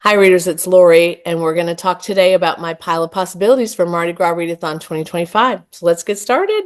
Hi readers, it's Lori, and we're going to talk today about my pile of possibilities for Mardi Gras Readathon 2025. So let's get started.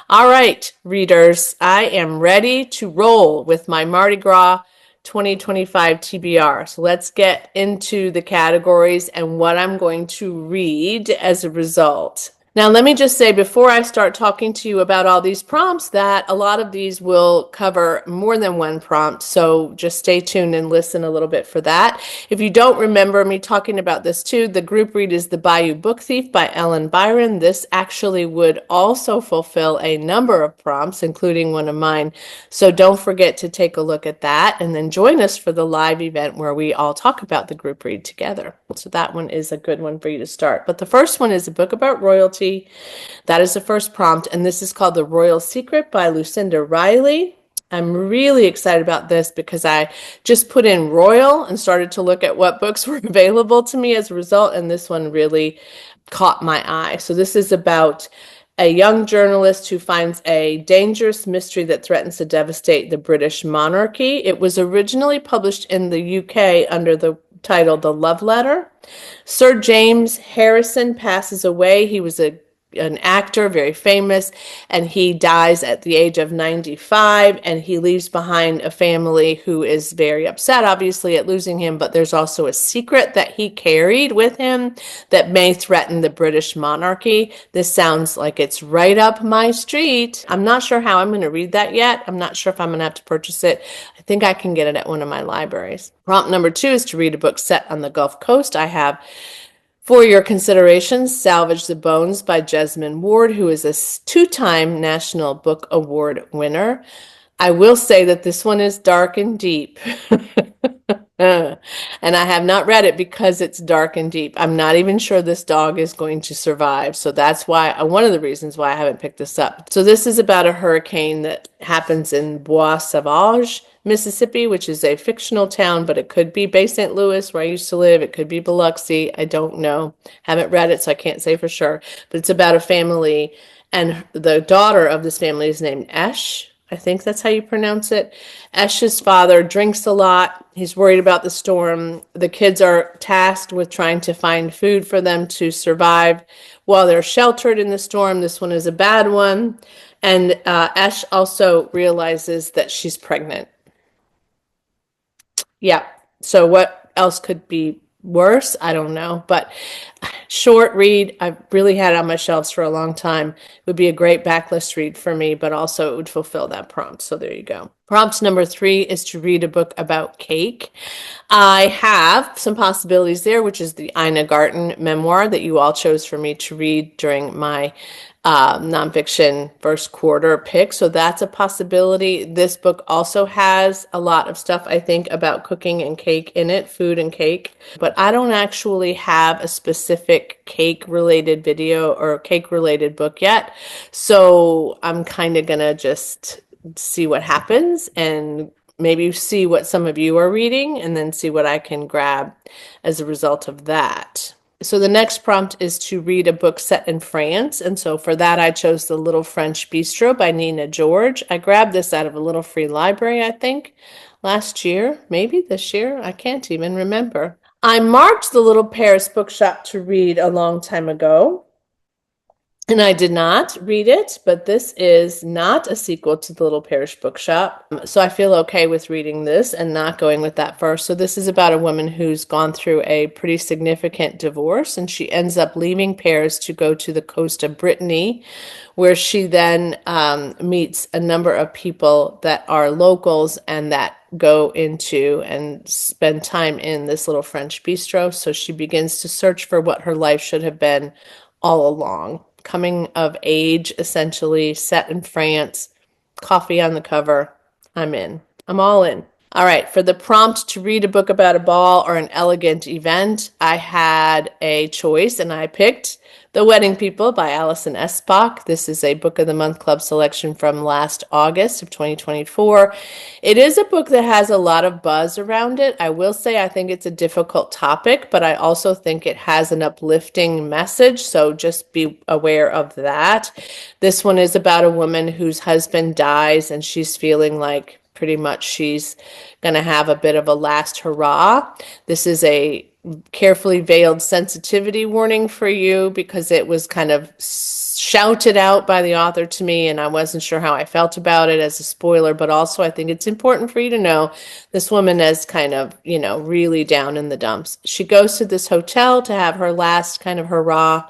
All right, readers, I am ready to roll with my Mardi Gras 2025 TBR. So let's get into the categories and what I'm going to read as a result. Now, let me just say before I start talking to you about all these prompts that a lot of these will cover more than one prompt. So just stay tuned and listen a little bit for that. If you don't remember me talking about this too, the group read is The Bayou Book Thief by Ellen Byron. This actually would also fulfill a number of prompts, including one of mine. So don't forget to take a look at that and then join us for the live event where we all talk about the group read together. So that one is a good one for you to start. But the first one is a book about royalty. That is the first prompt, and this is called The Royal Secret by Lucinda Riley. I'm really excited about this because I just put in royal and started to look at what books were available to me as a result, and this one really caught my eye. So this is about a young journalist who finds a dangerous mystery that threatens to devastate the British monarchy. It was originally published in the UK under the title The Love Letter. Sir James Harrison passes away. He was an actor, very famous, and he dies at the age of 95, and he leaves behind a family who is very upset, obviously, at losing him, but there's also a secret that he carried with him that may threaten the British monarchy. This sounds like it's right up my street. I'm not sure how I'm going to read that yet. I'm not sure if I'm going to have to purchase it. I think I can get it at one of my libraries. Prompt number 2 is to read a book set on the Gulf Coast. I have for your consideration, Salvage the Bones by Jesmyn Ward, who is a two-time National Book Award winner. I will say that this one is dark and deep. And I have not read it because it's dark and deep. I'm not even sure this dog is going to survive. So that's why, one of the reasons why I haven't picked this up. So this is about a hurricane that happens in Bois Sauvage, Mississippi, which is a fictional town, but it could be Bay St. Louis, where I used to live. It could be Biloxi. I don't know. Haven't read it, so I can't say for sure. But it's about a family, and the daughter of this family is named Esh. I think that's how you pronounce it. Esh's father drinks a lot. He's worried about the storm. The kids are tasked with trying to find food for them to survive while they're sheltered in the storm. This one is a bad one. And Esh also realizes that she's pregnant. Yeah. So what else could be worse? I don't know. But short read. I've really had it on my shelves for a long time. It would be a great backlist read for me, but also it would fulfill that prompt. So there you go. Prompt number 3 is to read a book about cake. I have some possibilities there, which is the Ina Garten memoir that you all chose for me to read during my nonfiction first quarter pick. So that's a possibility. This book also has a lot of stuff, I think, about cooking and cake in it, food and cake. But I don't actually have a specific cake related video or cake related book yet. So I'm kind of going to just see what happens and maybe see what some of you are reading and then see what I can grab as a result of that. So the next prompt is to read a book set in France. And so for that, I chose The Little French Bistro by Nina George. I grabbed this out of a little free library, I think, last year, maybe this year. I can't even remember. I marked the Little Paris Bookshop to read a long time ago. And I did not read it, but this is not a sequel to The Little Parish Bookshop. So I feel okay with reading this and not going with that first. So this is about a woman who's gone through a pretty significant divorce, and she ends up leaving Paris to go to the coast of Brittany, where she then meets a number of people that are locals and that go into and spend time in this little French bistro. So she begins to search for what her life should have been all along. Coming of age, essentially, set in France, coffee on the cover. I'm in. I'm all in. All right, for the prompt to read a book about a ball or an elegant event, I had a choice and I picked The Wedding People by Alison Espach. This is a Book of the Month Club selection from last August of 2024. It is a book that has a lot of buzz around it. I will say I think it's a difficult topic, but I also think it has an uplifting message, so just be aware of that. This one is about a woman whose husband dies and she's feeling like pretty much she's going to have a bit of a last hurrah. This is a carefully veiled sensitivity warning for you because it was kind of shouted out by the author to me and I wasn't sure how I felt about it as a spoiler, but also I think it's important for you to know this woman is kind of, really down in the dumps. She goes to this hotel to have her last kind of hurrah,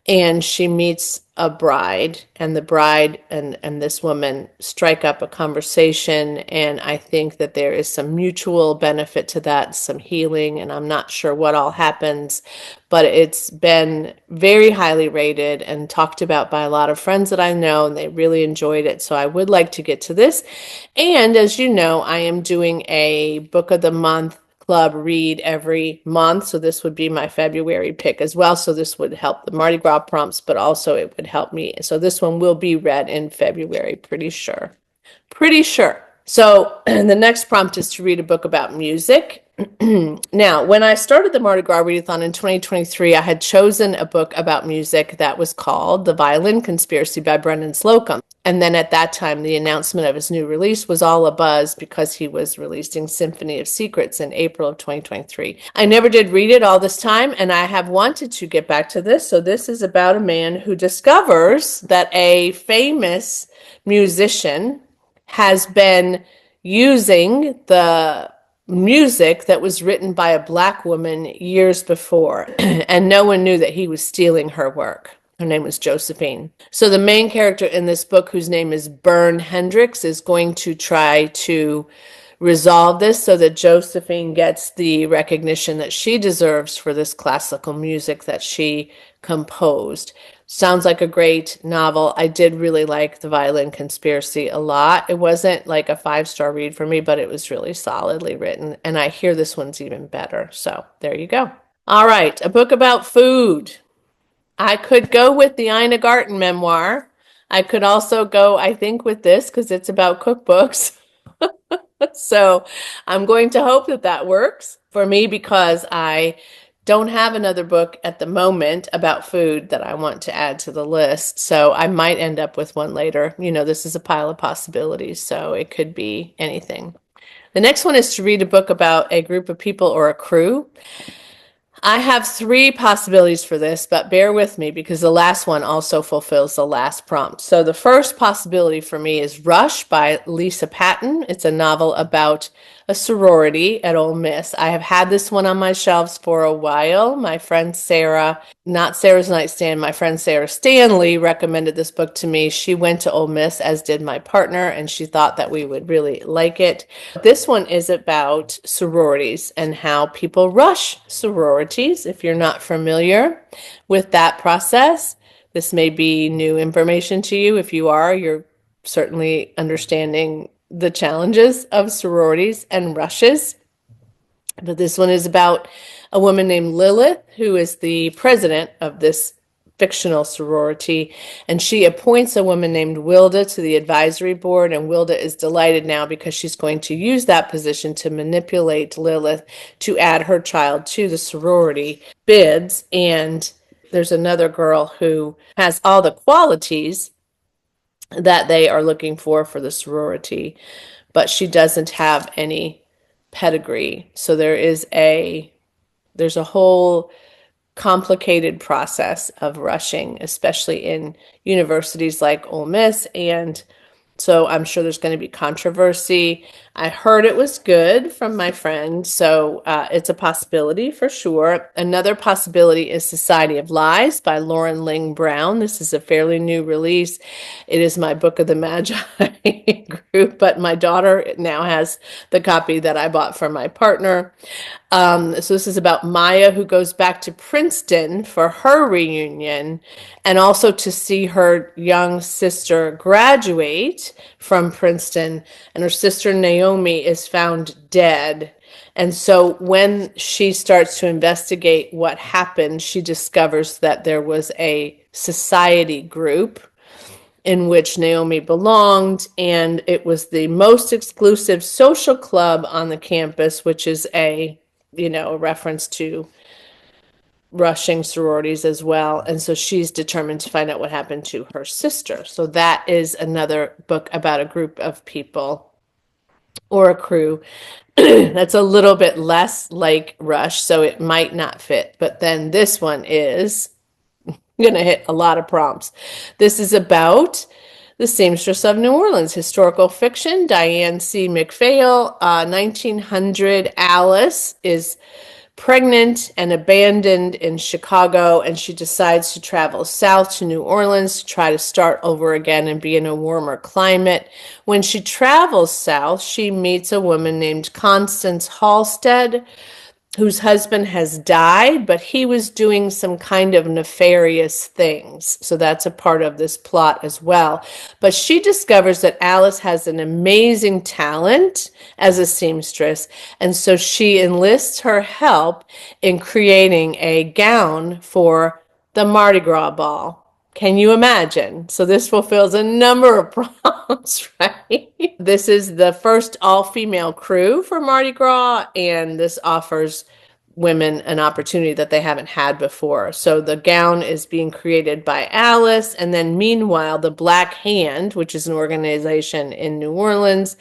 and she meets a bride, and the bride and this woman strike up a conversation, and I think that there is some mutual benefit to that, some healing, and I'm not sure what all happens, but it's been very highly rated and talked about by a lot of friends that I know, and they really enjoyed it, so I would like to get to this. And as you know, I am doing a Book of the Month Club read every month, so this would be my February pick as well. So this would help the Mardi Gras prompts, but also it would help me. So this one will be read in February, pretty sure. Pretty sure. So the next prompt is to read a book about music. Now, when I started the Mardi Gras Readathon in 2023, I had chosen a book about music that was called The Violin Conspiracy by Brendan Slocum. And then at that time, the announcement of his new release was all abuzz because he was releasing Symphony of Secrets in April of 2023. I never did read it all this time, and I have wanted to get back to this. So this is about a man who discovers that a famous musician has been using the music that was written by a Black woman years before, and no one knew that he was stealing her work. Her name was Josephine. So the main character in this book, whose name is Bern Hendricks, is going to try to resolve this so that Josephine gets the recognition that she deserves for this classical music that she composed. Sounds like a great novel. I did really like The Violin Conspiracy a lot. It wasn't like a 5-star read for me, but it was really solidly written. And I hear this one's even better. So there you go. All right, a book about food. I could go with the Ina Garten memoir. I could also go, I think, with this because it's about cookbooks. So I'm going to hope that that works for me because I don't have another book at the moment about food that I want to add to the list. So I might end up with one later. This is a pile of possibilities, so it could be anything. The next one is to read a book about a group of people or a crew. I have 3 possibilities for this, but bear with me because the last one also fulfills the last prompt. So the first possibility for me is Rush by Lisa Patton. It's a novel about a sorority at Ole Miss. I have had this one on my shelves for a while. My friend Sarah, not Sarah's Nightstand, my friend Sarah Stanley recommended this book to me. She went to Ole Miss, as did my partner, and she thought that we would really like it. This one is about sororities and how people rush sororities. If you're not familiar with that process, this may be new information to you. If you are, you're certainly understanding the challenges of sororities and rushes. But this one is about a woman named Lilith, who is the president of this fictional sorority, and she appoints a woman named Wilda to the advisory board, and Wilda is delighted now because she's going to use that position to manipulate Lilith to add her child to the sorority bids. And there's another girl who has all the qualities that they are looking for the sorority, but she doesn't have any pedigree. So there's a whole complicated process of rushing, especially in universities like Ole Miss, and so I'm sure there's going to be controversy. I heard it was good from my friend, so it's a possibility for sure. Another possibility is Society of Lies by Lauren Ling Brown. This is a fairly new release. It is my Book of the Magi group, but my daughter now has the copy that I bought for my partner. So this is about Maya, who goes back to Princeton for her reunion and also to see her young sister graduate from Princeton. And her sister Naomi Naomi is found dead. And so when she starts to investigate what happened, she discovers that there was a society group in which Naomi belonged, and it was the most exclusive social club on the campus, which is a reference to rushing sororities as well. And so she's determined to find out what happened to her sister. So that is another book about a group of people or a crew that's a little bit less like Rush, so it might not fit. But then this one is going to hit a lot of prompts. This is about the seamstress of New Orleans, historical fiction, Diane C. McPhail, 1900. Alice is pregnant and abandoned in Chicago, and she decides to travel south to New Orleans to try to start over again and be in a warmer climate. When she travels south, she meets a woman named Constance Halstead, whose husband has died, but he was doing some kind of nefarious things. So that's a part of this plot as well. But she discovers that Alice has an amazing talent as a seamstress, and so she enlists her help in creating a gown for the Mardi Gras ball. Can you imagine? So this fulfills a number of prompts, right? This is the first all-female crew for Mardi Gras, and this offers women an opportunity that they haven't had before. So the gown is being created by Alice, and then meanwhile, the Black Hand, which is an organization in New Orleans,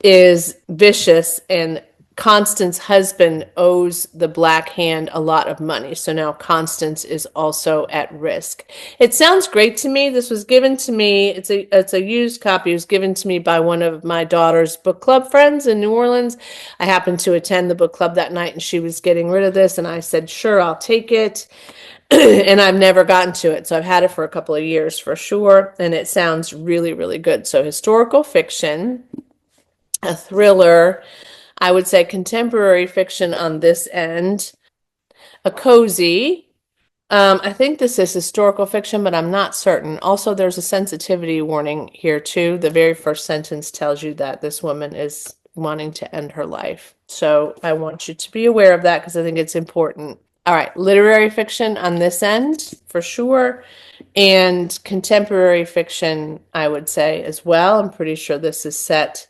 is vicious, and Constance's husband owes the Black Hand a lot of money. So now Constance is also at risk. It sounds great to me. This was given to me. It's a used copy. It was given to me by one of my daughter's book club friends in New Orleans. I happened to attend the book club that night, and she was getting rid of this, and I said, sure, I'll take it. And I've never gotten to it. So I've had it for a couple of years for sure. And it sounds really, really good. So historical fiction, a thriller, I would say contemporary fiction on this end, a cozy. I think this is historical fiction, but I'm not certain. Also, there's a sensitivity warning here too. The very first sentence tells you that this woman is wanting to end her life. So I want you to be aware of that because I think it's important. All right, literary fiction on this end for sure, and contemporary fiction, I would say as well. I'm pretty sure this is set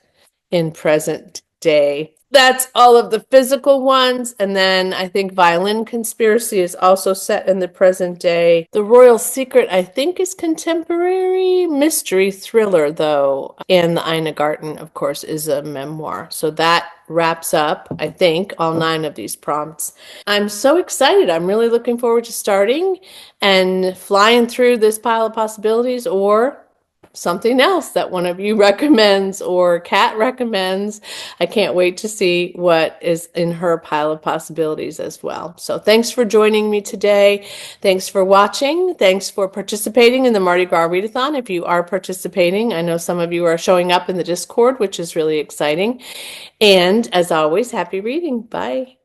in present day. That's all of the physical ones. And then I think Violin Conspiracy is also set in the present day. The Royal Secret, I think, is contemporary. Mystery thriller, though. And The Ina Garten, of course, is a memoir. So that wraps up, I think, all 9 of these prompts. I'm so excited. I'm really looking forward to starting and flying through this pile of possibilities, or something else that one of you recommends or Kat recommends. I can't wait to see what is in her pile of possibilities as well. So thanks for joining me today. Thanks for watching. Thanks for participating in the Mardi Gras Readathon. If you are participating, I know some of you are showing up in the Discord, which is really exciting. And as always, happy reading. Bye.